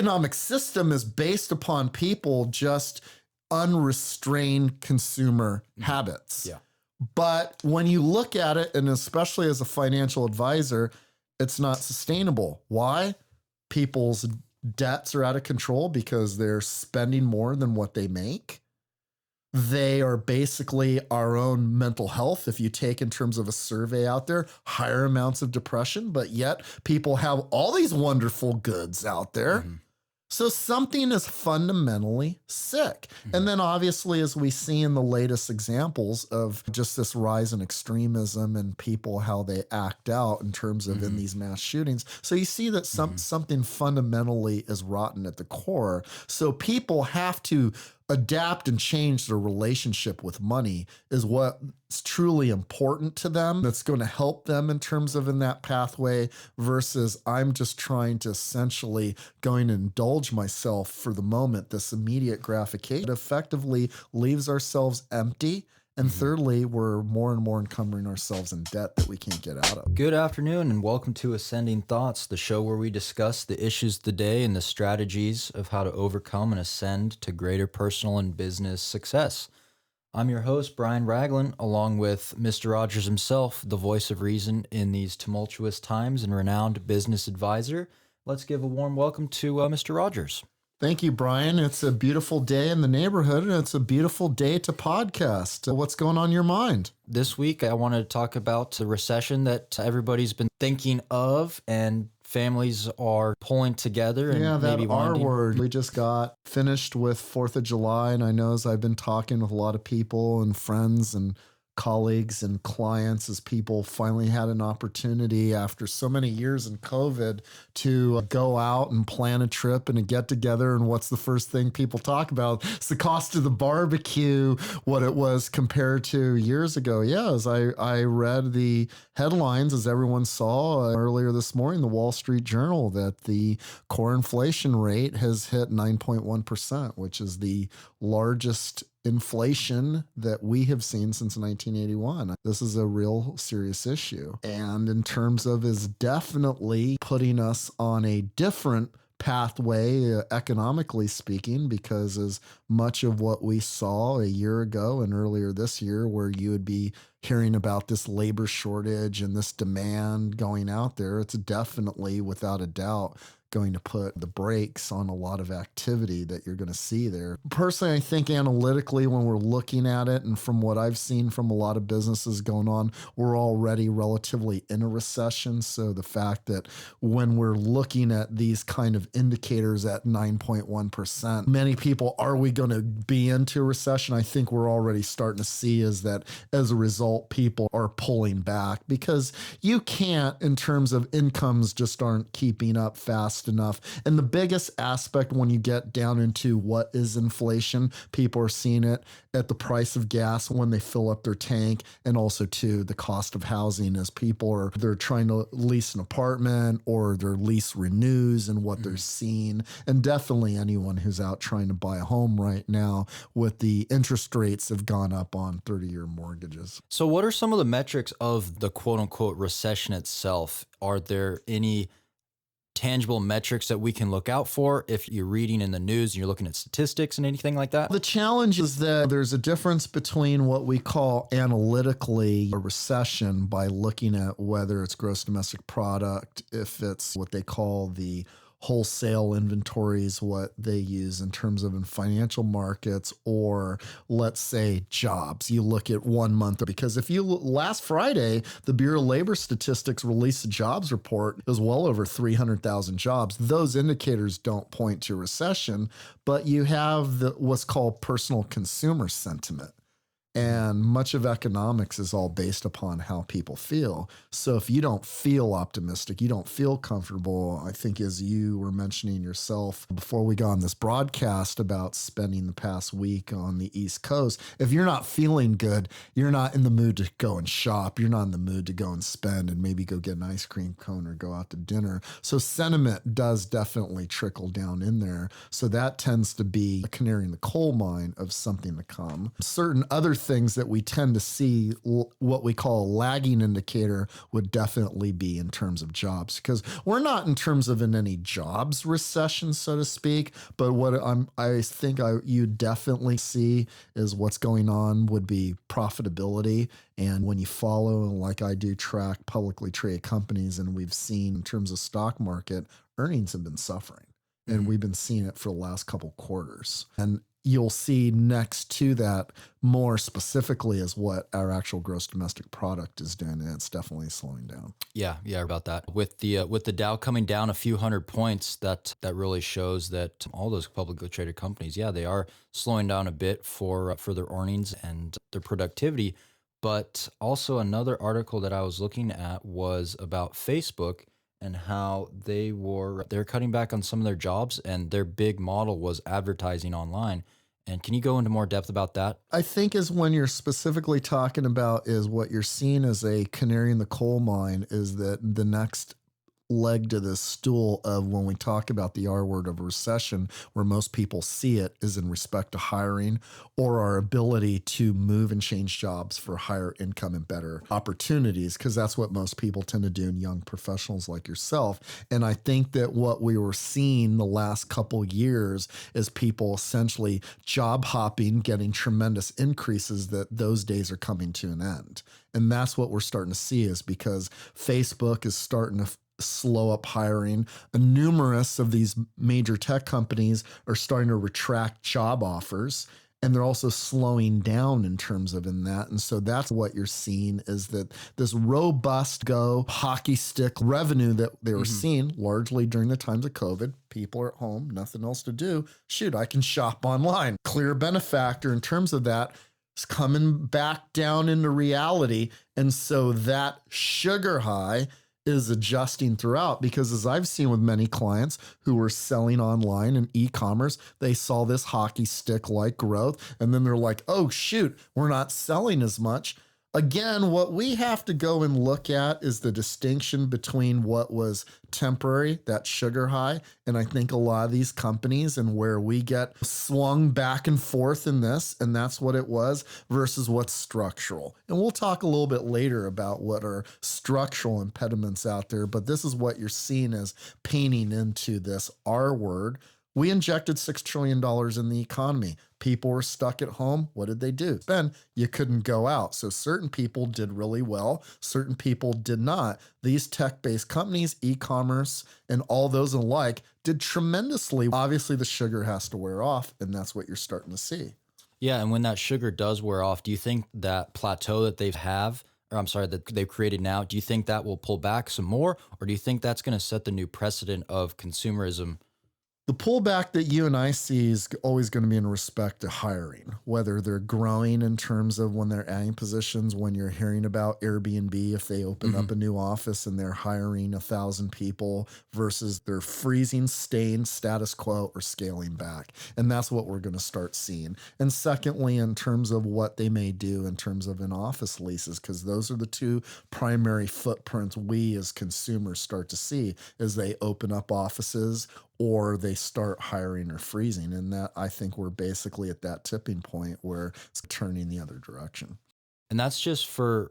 economic system is based upon people just unrestrained consumer habits. Yeah. But when you look at it, and especially as a financial advisor, it's not sustainable. Why? People's debts are out of control because they're spending more than what they make. They are basically our own mental health. If you take in terms of a survey out there, higher amounts of depression, but yet people have all these wonderful goods out there. So something is fundamentally sick. And then obviously, as we see in the latest examples of just this rise in extremism and people, how they act out in terms of in these mass shootings. So you see that something fundamentally is rotten at the core. So people have to adapt and change their relationship with money is what's truly important to them. That's going to help them in terms of in that pathway versus I'm just trying to essentially going to indulge myself for the moment, this immediate gratification. It effectively leaves ourselves empty. And thirdly, we're more and more encumbering ourselves in debt that we can't get out of. Good afternoon and welcome to Ascending Thoughts, the show where we discuss the issues of the day and the strategies of how to overcome and ascend to greater personal and business success. I'm your host, Brian Ragland, along with MrRogers himself, the voice of reason in these tumultuous times and renowned business advisor. Let's give a warm welcome to MrRogers. Thank you, Brian. It's a beautiful day in the neighborhood, and it's a beautiful day to podcast. What's going on in your mind? This week, I wanted to talk about the recession that everybody's been thinking of, and families are pulling together and maybe R word. We just got finished with 4th of July, and I know as I've been talking with a lot of people and friends and colleagues and clients as people finally had an opportunity after so many years in COVID to go out and plan a trip and a get together. And what's the first thing people talk about? It's the cost of the barbecue, what it was compared to years ago. Yeah, as I read the headlines, as everyone saw earlier this morning, the Wall Street Journal, that the core inflation rate has hit 9.1%, which is the largest inflation that we have seen since 1981. This is a real serious issue. And in terms of is definitely putting us on a different pathway, economically speaking, because as much of what we saw a year ago and earlier this year, where you would be hearing about this labor shortage and this demand going out there, it's definitely, without a doubt, going to put the brakes on a lot of activity that you're going to see there. Personally, I think analytically, when we're looking at it, and from what I've seen from a lot of businesses going on, we're already relatively in a recession. So the fact that when we're looking at these kind of indicators at 9.1%, many people, are we going to be into a recession? I think we're already starting to see is that as a result, people are pulling back because you can't, in terms of incomes, just aren't keeping up fast enough. And the biggest aspect when you get down into what is inflation, people are seeing it at the price of gas when they fill up their tank, and also too the cost of housing as people they're trying to lease an apartment or their lease renews and what they're seeing. And definitely anyone who's out trying to buy a home right now with the interest rates have gone up on 30-year mortgages. So what are some of the metrics of the quote unquote recession itself? Are there any tangible metrics that we can look out for if you're reading in the news and you're looking at statistics and anything like that? The challenge is that there's a difference between what we call analytically a recession by looking at whether it's gross domestic product, if it's what they call the wholesale inventories, what they use in terms of in financial markets, or let's say jobs. You look at 1 month, because if you last Friday, the Bureau of Labor Statistics released a jobs report. It was well over 300,000 jobs. Those indicators don't point to recession, but you have what's called personal consumer sentiment. And much of economics is all based upon how people feel. So if you don't feel optimistic, you don't feel comfortable, I think as you were mentioning yourself before we got on this broadcast about spending the past week on the East Coast, if you're not feeling good, you're not in the mood to go and shop. You're not in the mood to go and spend and maybe go get an ice cream cone or go out to dinner. So sentiment does definitely trickle down in there. So that tends to be a canary in the coal mine of something to come. Certain other things that we tend to see, what we call a lagging indicator, would definitely be in terms of jobs, because we're not in terms of in any jobs recession, so to speak. But what I think you definitely see is what's going on would be profitability. And when you follow, like I do, track publicly traded companies, and we've seen in terms of stock market, earnings have been suffering. And we've been seeing it for the last couple quarters. And you'll see next to that more specifically is what our actual gross domestic product is doing. And it's definitely slowing down. Yeah, about that. With the Dow coming down a few hundred points, that really shows that all those publicly traded companies, yeah, they are slowing down a bit for their earnings and their productivity. But also another article that I was looking at was about Facebook and how they're cutting back on some of their jobs, and their big model was advertising online. And can you go into more depth about that? I think is when you're specifically talking about is what you're seeing as a canary in the coal mine, is that the next leg to this stool of when we talk about the R word of recession, where most people see it, is in respect to hiring or our ability to move and change jobs for higher income and better opportunities, because that's what most people tend to do in young professionals like yourself. And I think that what we were seeing the last couple years is people essentially job hopping, getting tremendous increases, that those days are coming to an end. And that's what we're starting to see, is because Facebook is starting to slow up hiring. Numerous of these major tech companies are starting to retract job offers, and they're also slowing down in terms of in that. And so that's what you're seeing, is that this robust hockey stick revenue that they were seeing largely during the times of COVID. People are at home, nothing else to do. Shoot, I can shop online. Clear benefactor in terms of that is coming back down into reality. And so that sugar high is adjusting throughout, because as I've seen with many clients who were selling online and e-commerce, they saw this hockey stick like growth, and then they're like, oh shoot, we're not selling as much. Again, what we have to go and look at is the distinction between what was temporary, that sugar high, and I think a lot of these companies, and where we get swung back and forth in this, and that's what it was, versus what's structural. And we'll talk a little bit later about what are structural impediments out there, but this is what you're seeing as painting into this R word. We injected $6 trillion in the economy. People were stuck at home. What did they do? Then you couldn't go out. So certain people did really well. Certain people did not. These tech-based companies, e-commerce, and all those alike did tremendously. Obviously, the sugar has to wear off, and that's what you're starting to see. Yeah, and when that sugar does wear off, do you think that plateau that that they've created now, do you think that will pull back some more, or do you think that's going to set the new precedent of consumerism? The pullback that you and I see is always going to be in respect to hiring, whether they're growing in terms of when they're adding positions. When you're hearing about Airbnb, if they open up a new office and they're hiring 1,000 people, versus they're freezing, staying status quo, or scaling back. And that's what we're going to start seeing. And secondly, in terms of what they may do in terms of in office leases, because those are the two primary footprints we as consumers start to see as they open up offices or they start hiring or freezing. And that, I think we're basically at that tipping point where it's turning the other direction. And that's just for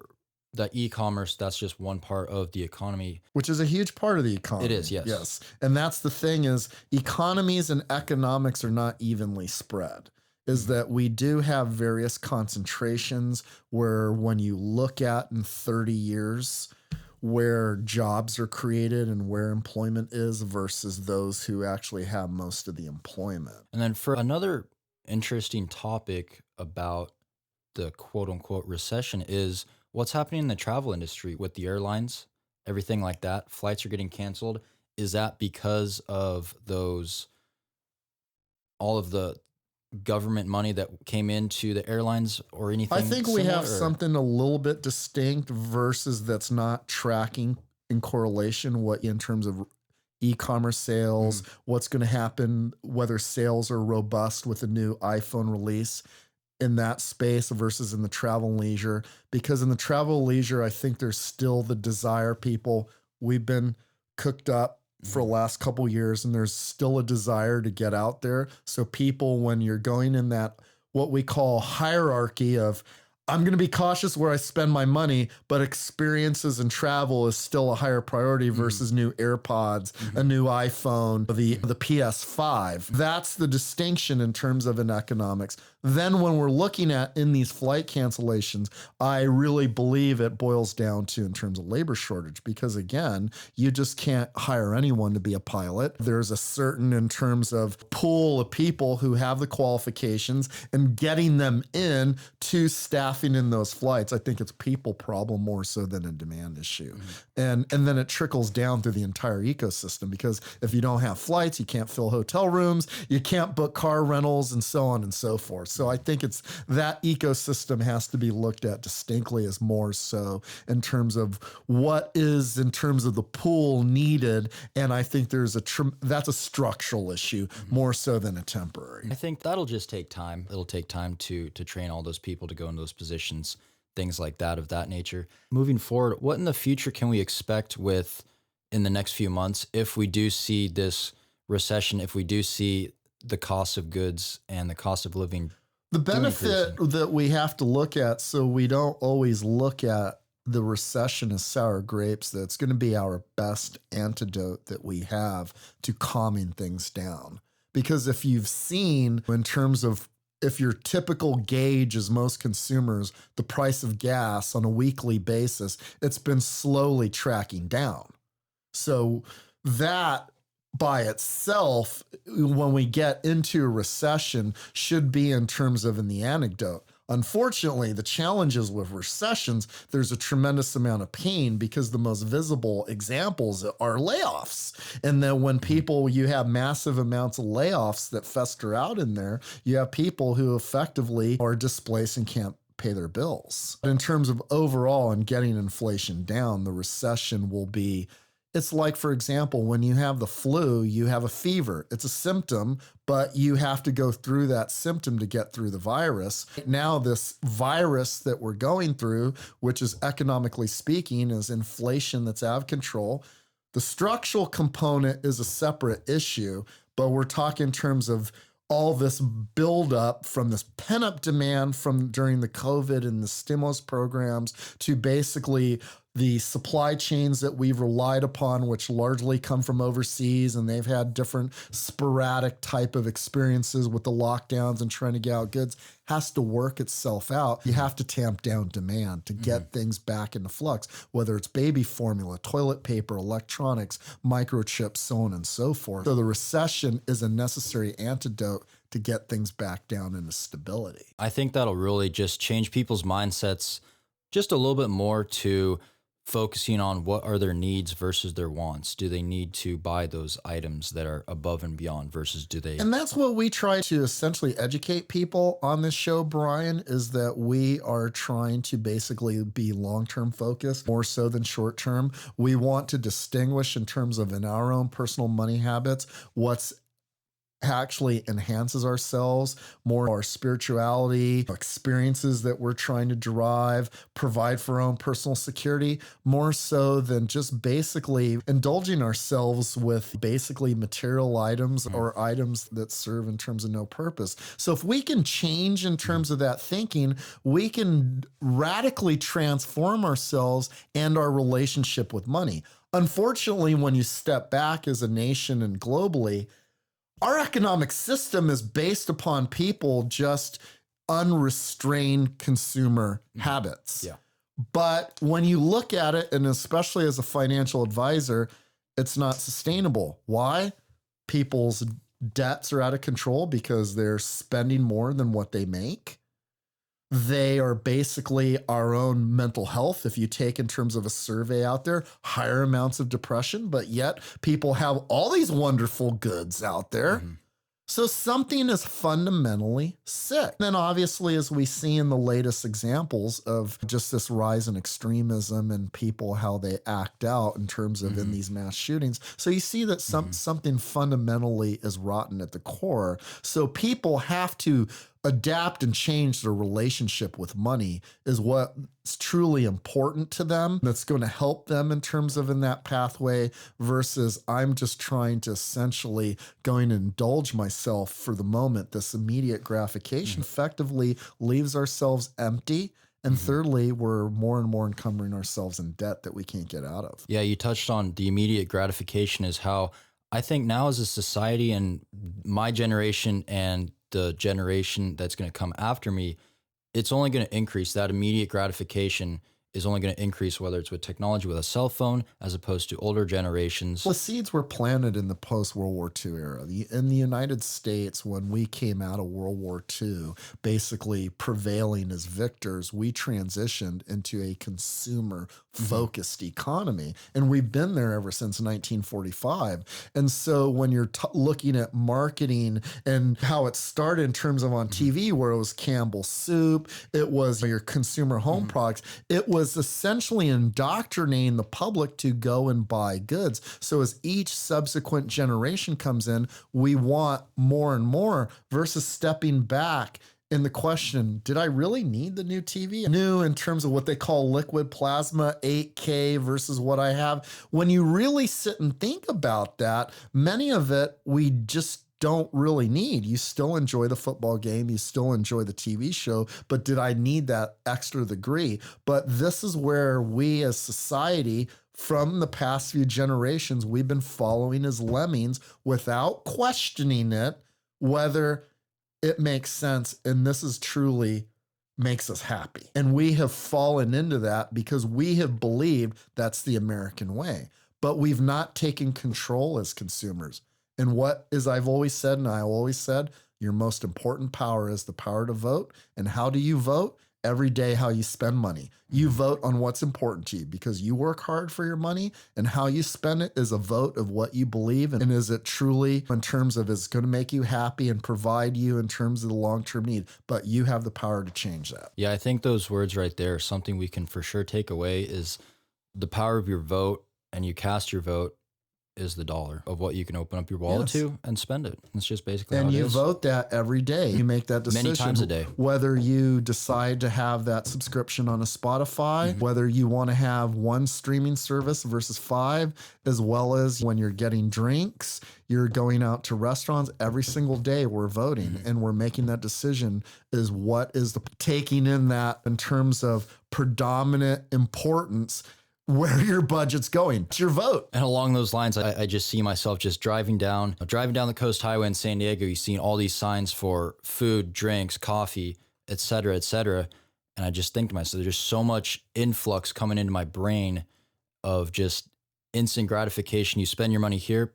the e-commerce. That's just one part of the economy. Which is a huge part of the economy. It is, yes. Yes. And that's the thing, is economies and economics are not evenly spread. Is that we do have various concentrations where when you look at in 30 years, where jobs are created and where employment is versus those who actually have most of the employment. And then for another interesting topic about the quote unquote recession is what's happening in the travel industry with the airlines, everything like that. Flights are getting canceled. Is that because of all of the government money that came into the airlines or anything? I think we have something a little bit distinct versus that's not tracking in correlation what in terms of e-commerce sales, what's going to happen, whether sales are robust with a new iPhone release in that space versus in the travel and leisure. Because in the travel and leisure, I think there's still the desire, we've been cooked up for the last couple years, and there's still a desire to get out there. So people, when you're going in that, what we call hierarchy of I'm going to be cautious where I spend my money, but experiences and travel is still a higher priority versus new AirPods, a new iPhone, the PS5. That's the distinction in terms of in economics. Then when we're looking at in these flight cancellations, I really believe it boils down to in terms of labor shortage, because again, you just can't hire anyone to be a pilot. There's a certain in terms of pool of people who have the qualifications and getting them in to staffing in those flights. I think it's a people problem more so than a demand issue. And then it trickles down through the entire ecosystem, because if you don't have flights, you can't fill hotel rooms, you can't book car rentals, and so on and so forth. So I think it's that ecosystem has to be looked at distinctly as more so in terms of what is in terms of the pool needed. And I think there's that's a structural issue more so than a temporary. I think that'll just take time. It'll take time to train all those people to go into those positions, things like that of that nature. Moving forward, what in the future can we expect in the next few months if we do see this recession, if we do see the cost of goods and the cost of living? The benefit that we have to look at, so we don't always look at the recession as sour grapes, that's going to be our best antidote that we have to calming things down. Because if you've seen in terms of if your typical gauge is most consumers, the price of gas on a weekly basis, it's been slowly tracking down. So that by itself, when we get into a recession, should be in terms of in the anecdote. Unfortunately, the challenges with recessions, there's a tremendous amount of pain because the most visible examples are layoffs. And then when you have massive amounts of layoffs that fester out in there, you have people who effectively are displaced and can't pay their bills. But in terms of overall and getting inflation down, the recession will be, it's like, for example, when you have the flu, you have a fever. It's a symptom, but you have to go through that symptom to get through the virus. Now, this virus that we're going through, which is economically speaking, is inflation that's out of control. The structural component is a separate issue, but we're talking in terms of all this buildup from this pent-up demand from during the COVID and the stimulus programs to basically the supply chains that we've relied upon, which largely come from overseas, and they've had different sporadic type of experiences with the lockdowns and trying to get out goods, has to work itself out. You have to tamp down demand to get things back into flux, whether it's baby formula, toilet paper, electronics, microchips, so on and so forth. So the recession is a necessary antidote to get things back down into stability. I think that'll really just change people's mindsets just a little bit more to focusing on what are their needs versus their wants. Do they need to buy those items that are above and beyond versus do they? And that's what we try to essentially educate people on this show, Brian, is that we are trying to basically be long-term focused more so than short-term. We want to distinguish in terms of in our own personal money habits, what's actually enhances ourselves, more our spirituality, experiences that we're trying to derive, provide for our own personal security, more so than just basically indulging ourselves with basically material items or items that serve in terms of no purpose. So if we can change in terms of that thinking, we can radically transform ourselves and our relationship with money. Unfortunately, when you step back as a nation and globally, our economic system is based upon people just unrestrained consumer habits. Yeah. But when you look at it, and especially as a financial advisor, it's not sustainable. Why? People's debts are out of control because they're spending more than what they make. They are basically our own mental health. If you take in terms of a survey out there, higher amounts of depression, but yet people have all these wonderful goods out there. So something is fundamentally sick. Then obviously, as we see in the latest examples of just this rise in extremism and people, how they act out in terms of in these mass shootings. So you see that something fundamentally is rotten at the core. So people have to adapt and change their relationship with money is what's truly important to them. That's going to help them in terms of in that pathway versus I'm just trying to essentially going to indulge myself for the moment. This immediate gratification effectively leaves ourselves empty. And thirdly, we're more and more encumbering ourselves in debt that we can't get out of. Yeah, you touched on the immediate gratification is how I think now as a society and my generation and the generation that's going to come after me, it's only going to increase. That immediate gratification is only going to increase, whether it's with technology, with a cell phone, as opposed to older generations. Well, seeds were planted in the post-World War II era. In the United States, when we came out of World War II, basically prevailing as victors, we transitioned into a consumer-focused economy. And we've been there ever since 1945. And so when you're looking at marketing and how it started in terms of on TV, where it was Campbell's Soup, it was your consumer home products, it was essentially indoctrinating the public to go and buy goods. So as each subsequent generation comes in, we want more and more versus stepping back in the question, did I really need the new TV? New in terms of what they call liquid plasma, 8K versus what I have. When you really sit and think about that, many of it we just don't really need. You still enjoy the football game, you still enjoy the TV show, but did I need that extra degree? But this is where we as society, from the past few generations, we've been following as lemmings without questioning it, whether it makes sense. And this is truly makes us happy. And we have fallen into that because we have believed that's the American way, but we've not taken control as consumers. And what is I've always said, and I always said, your most important power is the power to vote. And how do you vote? Every day, how you spend money. You vote on what's important to you because you work hard for your money, and how you spend it is a vote of what you believe. And is it truly in terms of it's going to make you happy and provide you in terms of the long-term need, but you have the power to change that. Yeah, I think those words right there are something we can for sure take away is the power of your vote, and you cast your vote is the dollar of what you can open up your wallet to and spend it. It's just basically and how it you is. Vote that every day. You make that decision many times a day. Whether you decide to have that subscription on a Spotify, whether you want to have one streaming service versus 5, as well as when you're getting drinks, you're going out to restaurants every single day. We're voting and we're making that decision is what is the taking in that in terms of predominant importance where your budget's going. It's your vote. And along those lines, I just see myself just driving down the Coast Highway in San Diego. You've seen all these signs for food, drinks, coffee, et cetera, et cetera. And I just think to myself, there's just so much influx coming into my brain of just instant gratification. You spend your money here,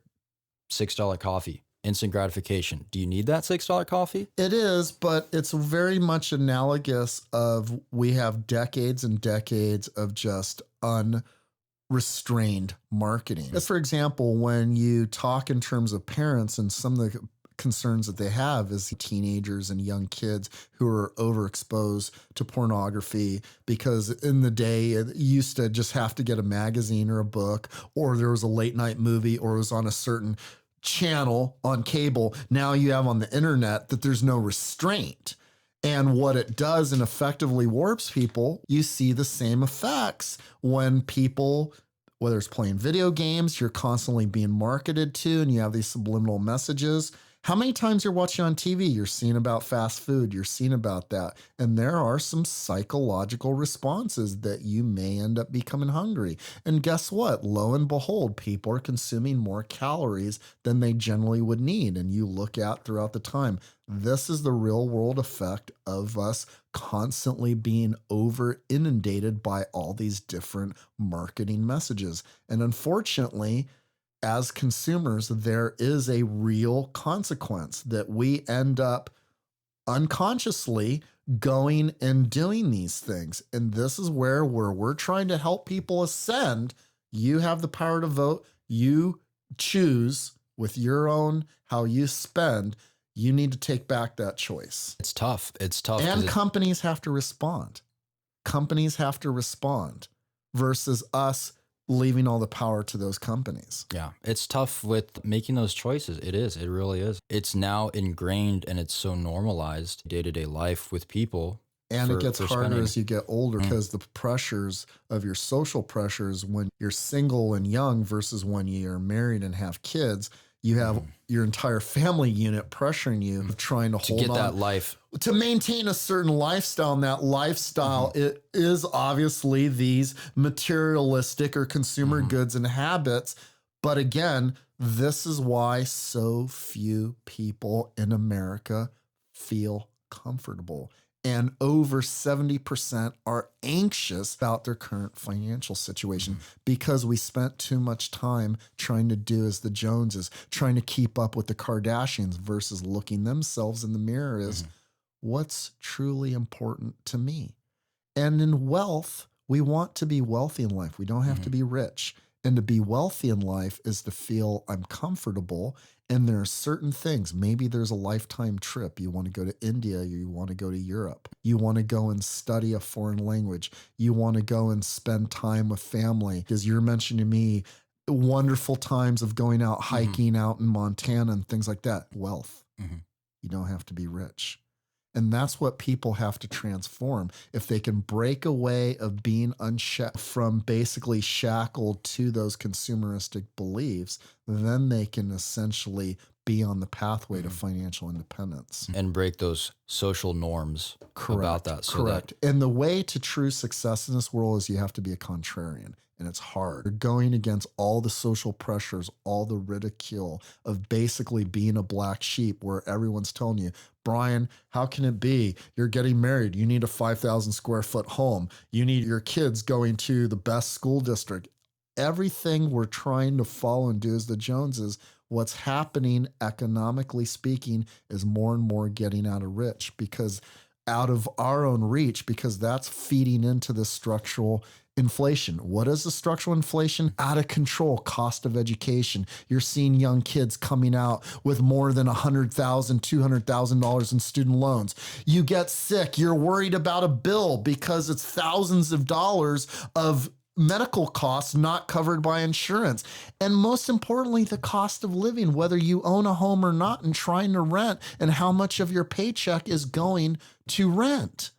$6 coffee. Instant gratification. Do you need that $6 coffee? It is, but it's very much analogous of we have decades and decades of just unrestrained marketing. As for example, when you talk in terms of parents and some of the concerns that they have is teenagers and young kids who are overexposed to pornography because in the day it used to just have to get a magazine or a book, or there was a late night movie, or it was on a certain channel on cable. Now you have on the internet that there's no restraint. And what it does and effectively warps people, you see the same effects when people, whether it's playing video games, you're constantly being marketed to and you have these subliminal messages. How many times you're watching on TV, you're seeing about fast food, you're seeing about that. And there are some psychological responses that you may end up becoming hungry. And guess what? Lo and behold, people are consuming more calories than they generally would need. And you look at throughout the time, this is the real world effect of us constantly being over inundated by all these different marketing messages. And unfortunately, as consumers, there is a real consequence that we end up unconsciously going and doing these things. And this is where we're trying to help people ascend. You have the power to vote. You choose with your own how you spend. You need to take back that choice. It's tough. It's tough. And companies have to respond. Companies have to respond versus us leaving all the power to those companies. Yeah, it's tough with making those choices. It is. It really is. It's now ingrained and it's so normalized day-to-day life with people And it gets for harder spending. as you get older because the pressures of your social pressures when you're single and young versus when you're married and have kids, you have your entire family unit pressuring you of trying to To hold get on that life. to maintain a certain lifestyle. And that lifestyle it is obviously these materialistic or consumer goods and habits. But again, this is why so few people in America feel comfortable. And over 70% are anxious about their current financial situation because we spent too much time trying to do as the Joneses, trying to keep up with the Kardashians versus looking themselves in the mirror as what's truly important to me. And in wealth, we want to be wealthy in life. We don't have to be rich. And to be wealthy in life is to feel I'm comfortable. And there are certain things. Maybe there's a lifetime trip. You want to go to India, you want to go to Europe. You want to go and study a foreign language. You want to go and spend time with family. Because you're mentioning to me wonderful times of going out hiking out in Montana and things like that. Wealth. You don't have to be rich. And that's what people have to transform. If they can break away of being from basically shackled to those consumeristic beliefs, then they can essentially be on the pathway to financial independence. And break those social norms about that. So Correct. And the way to true success in this world is you have to be a contrarian. And it's hard. You're going against all the social pressures, all the ridicule of basically being a black sheep where everyone's telling you, Brian, how can it be? You're getting married. You need a 5,000 square foot home. You need your kids going to the best school district. Everything we're trying to follow and do as the Joneses, what's happening economically speaking is more and more getting out of rich because out of our own reach, because that's feeding into the structural inflation. What is the structural inflation? Out of control cost of education. You're seeing young kids coming out with more than $100,000, $200,000 in student loans. You get sick. You're worried about a bill because it's thousands of dollars of medical costs not covered by insurance. And most importantly, the cost of living, whether you own a home or not and trying to rent and how much of your paycheck is going to rent.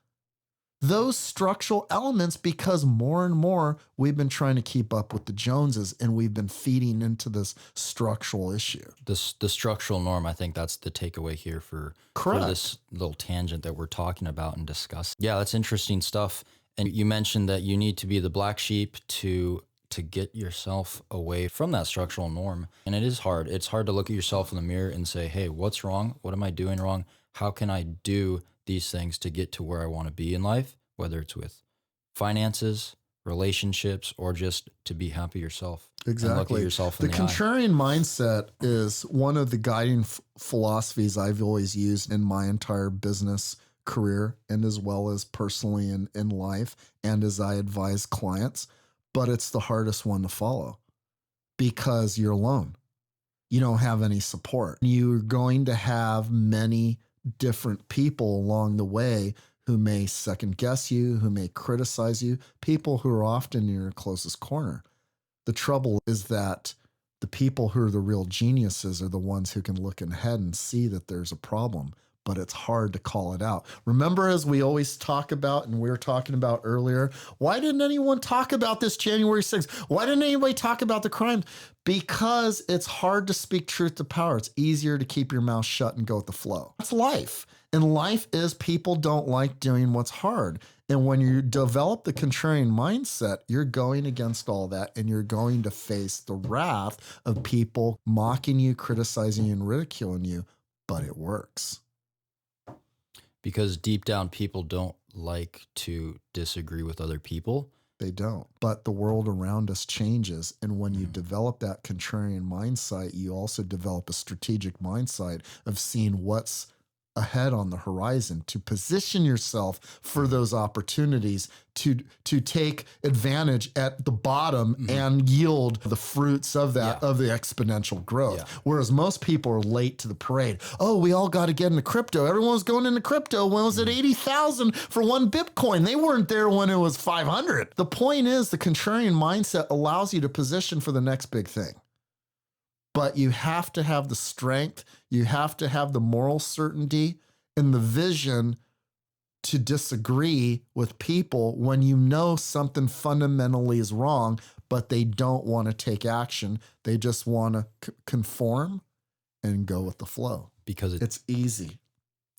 Those structural elements, because more and more we've been trying to keep up with the Joneses and we've been feeding into this structural issue. the structural norm, I think that's the takeaway here for this little tangent that we're talking about and discussing. Yeah, that's interesting stuff. And you mentioned that you need to be the black sheep to get yourself away from that structural norm. And it is hard. It's hard to look at yourself in the mirror and say, hey, what's wrong? What am I doing wrong? How can I do these things to get to where I want to be in life, whether it's with finances, relationships, or just to be happy yourself. Exactly. And look at yourself in The the eye. contrarian mindset is one of the guiding philosophies I've always used in my entire business career and as well as personally in life and as I advise clients. But it's the hardest one to follow because you're alone. You don't have any support. You're going to have many different people along the way who may second guess you, who may criticize you, people who are often in your closest corner. The trouble is that the people who are the real geniuses are the ones who can look ahead and see that there's a problem, but it's hard to call it out. Remember, as we always talk about, and we were talking about earlier, why didn't anyone talk about this January 6th? Why didn't anybody talk about the crimes? Because it's hard to speak truth to power. It's easier to keep your mouth shut and go with the flow. That's life. And life is people don't like doing what's hard. And when you develop the contrarian mindset, you're going against all that and you're going to face the wrath of people mocking you, criticizing you, and ridiculing you. But it works. Because deep down, people don't like to disagree with other people. They don't. But the world around us changes. And when you develop that contrarian mindset, you also develop a strategic mindset of seeing what's ahead on the horizon, to position yourself for those opportunities, to take advantage at the bottom and yield the fruits of that, of the exponential growth. Yeah. Whereas most people are late to the parade. Oh, we all got to get into crypto. Everyone's going into crypto when it was at 80,000 for one Bitcoin. They weren't there when it was 500. The point is, the contrarian mindset allows you to position for the next big thing. But you have to have the strength, you have to have the moral certainty and the vision to disagree with people when you know something fundamentally is wrong, but they don't want to take action. They just want to conform and go with the flow. Because it's easy.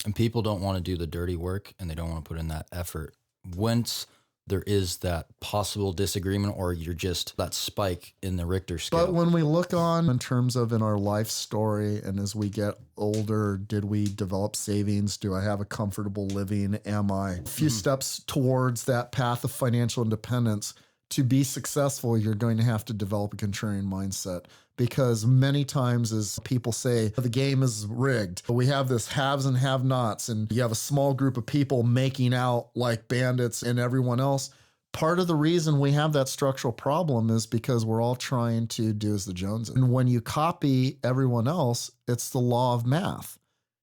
And people don't want to do the dirty work, and they don't want to put in that effort. Once there is that possible disagreement, or you're just that spike in the Richter scale. But when we look on in terms of in our life story, and as we get older, did we develop savings? Do I have a comfortable living? Am I a few steps towards that path of financial independence? To be successful, you're going to have to develop a contrarian mindset, because many times, as people say, the game is rigged. We have this haves and have-nots, and you have a small group of people making out like bandits and everyone else. Part of the reason we have that structural problem is because we're all trying to do as the Joneses. And when you copy everyone else, it's the law of math.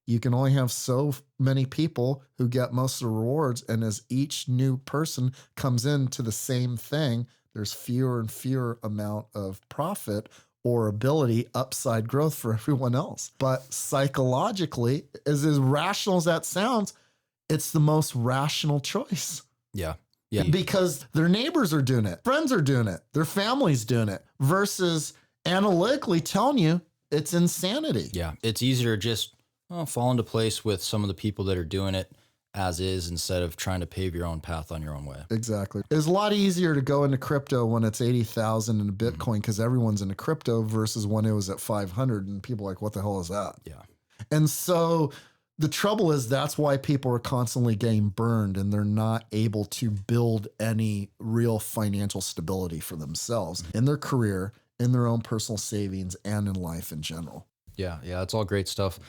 You can only have so many people who get most of the rewards. And as each new person comes into the same thing, there's fewer and fewer amount of profit or ability, upside growth for everyone else. But psychologically, as rational as that sounds, it's the most rational choice. Yeah. Because their neighbors are doing it, friends are doing it, their family's doing it, versus analytically telling you it's insanity. Yeah. It's easier to just fall into place with some of the people that are doing it as is, instead of trying to pave your own path on your own way. Exactly. It's a lot easier to go into crypto when it's 80,000 in Bitcoin, because everyone's into crypto, versus when it was at 500 and people are like, what the hell is that? Yeah. And so the trouble is, that's why people are constantly getting burned, and they're not able to build any real financial stability for themselves in their career, in their own personal savings, and in life in general. Yeah. It's all great stuff.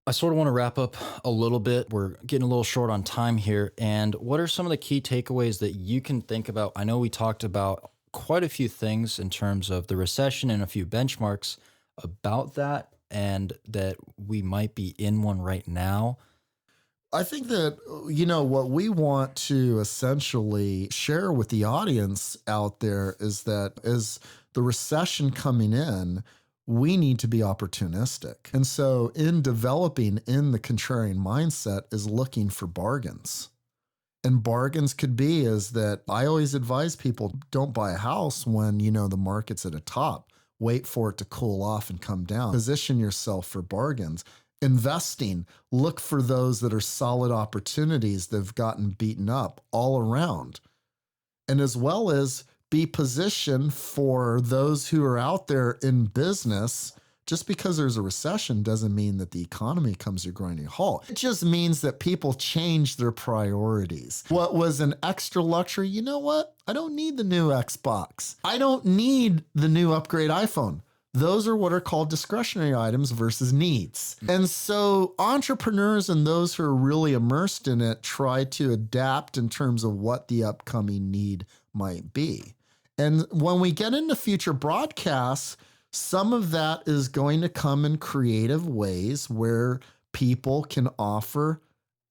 I sort of want to wrap up a little bit. We're getting a little short on time here. And what are some of the key takeaways that you can think about? I know we talked about quite a few things in terms of the recession and a few benchmarks about that, and that we might be in one right now. I think that, what we want to essentially share with the audience out there is that as the recession coming in, we need to be opportunistic. And so in developing in the contrarian mindset is looking for bargains. And bargains could be is that I always advise people, don't buy a house when, the market's at a top. Wait for it to cool off and come down. Position yourself for bargains. Investing, look for those that are solid opportunities that have gotten beaten up all around. And as well as be positioned for those who are out there in business. Just because there's a recession doesn't mean that the economy comes to a grinding halt. It just means that people change their priorities. What was an extra luxury, you know what? I don't need the new Xbox. I don't need the new upgrade iPhone. Those are what are called discretionary items versus needs. And so entrepreneurs and those who are really immersed in it try to adapt in terms of what the upcoming need might be. And when we get into future broadcasts, some of that is going to come in creative ways where people can offer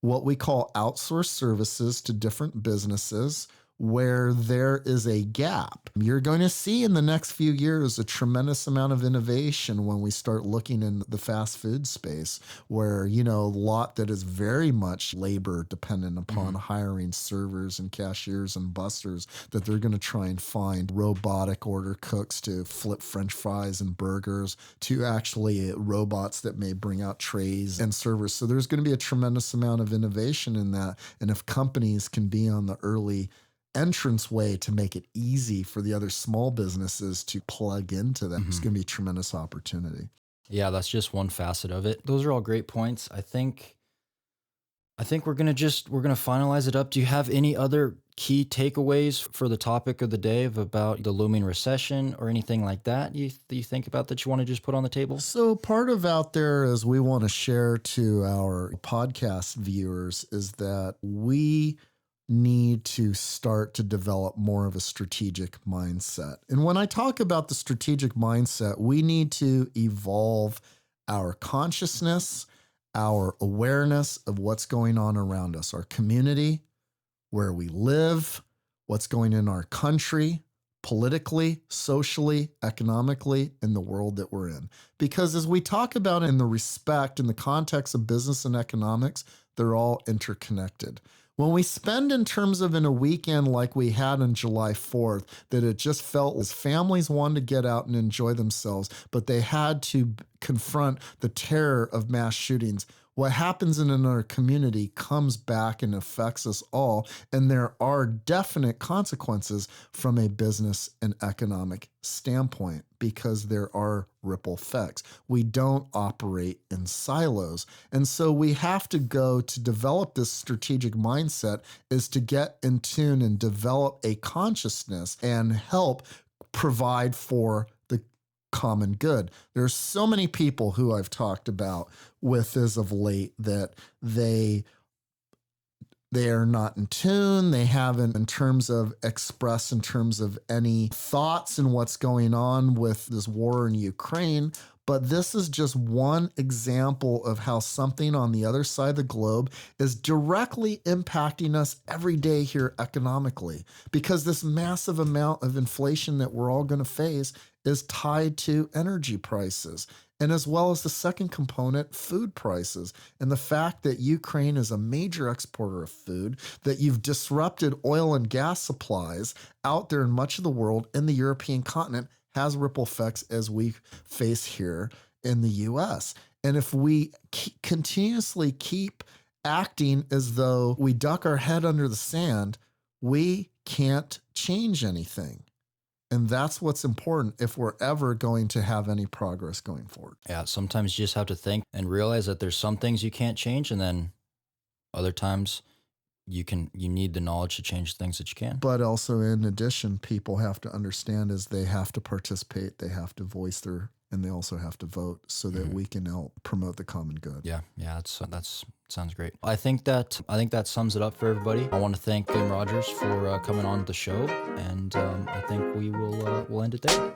what we call outsourced services to different businesses where there is a gap. You're going to see in the next few years a tremendous amount of innovation when we start looking in the fast food space where, a lot that is very much labor dependent upon hiring servers and cashiers and busters, that they're going to try and find robotic order cooks to flip French fries and burgers, to actually robots that may bring out trays and servers. So there's going to be a tremendous amount of innovation in that. And if companies can be on the early entrance way to make it easy for the other small businesses to plug into that, it's going to be a tremendous opportunity. Yeah, that's just one facet of it. Those are all great points. I think I think we're gonna finalize it up. Do you have any other key takeaways for the topic of the day about the looming recession or anything like that you think about that you want to just put on the table? So, part of out there is we want to share to our podcast viewers is that we need to start to develop more of a strategic mindset. And when I talk about the strategic mindset, we need to evolve our consciousness, our awareness of what's going on around us, our community, where we live, what's going in our country, politically, socially, economically, in the world that we're in. Because as we talk about in the respect, in the context of business and economics, they're all interconnected. When we spend in terms of in a weekend like we had on July 4th, that it just felt as families wanted to get out and enjoy themselves, but they had to confront the terror of mass shootings. What happens in another community comes back and affects us all. And there are definite consequences from a business and economic standpoint because there are ripple effects. We don't operate in silos. And so we have to go to develop this strategic mindset is to get in tune and develop a consciousness and help provide for the common good. There's so many people who I've talked about with as of late that they are not in tune. They haven't in terms of express in terms of any thoughts and what's going on with this war in Ukraine. But this is just one example of how something on the other side of the globe is directly impacting us every day here economically, because this massive amount of inflation that we're all going to face is tied to energy prices. And as well as the second component, food prices. And the fact that Ukraine is a major exporter of food, that you've disrupted oil and gas supplies out there in much of the world and the European continent has ripple effects as we face here in the US. And if we continuously keep acting as though we duck our head under the sand, we can't change anything. And that's what's important if we're ever going to have any progress going forward. Yeah, sometimes you just have to think and realize that there's some things you can't change, and then other times you need the knowledge to change things that you can. But also in addition, people have to understand is they have to participate, they have to voice their, and they also have to vote so that we can help promote the common good. Yeah, that's sounds great. I think that sums it up for everybody. I want to thank MrRogers for coming on the show, and I think we'll end it there.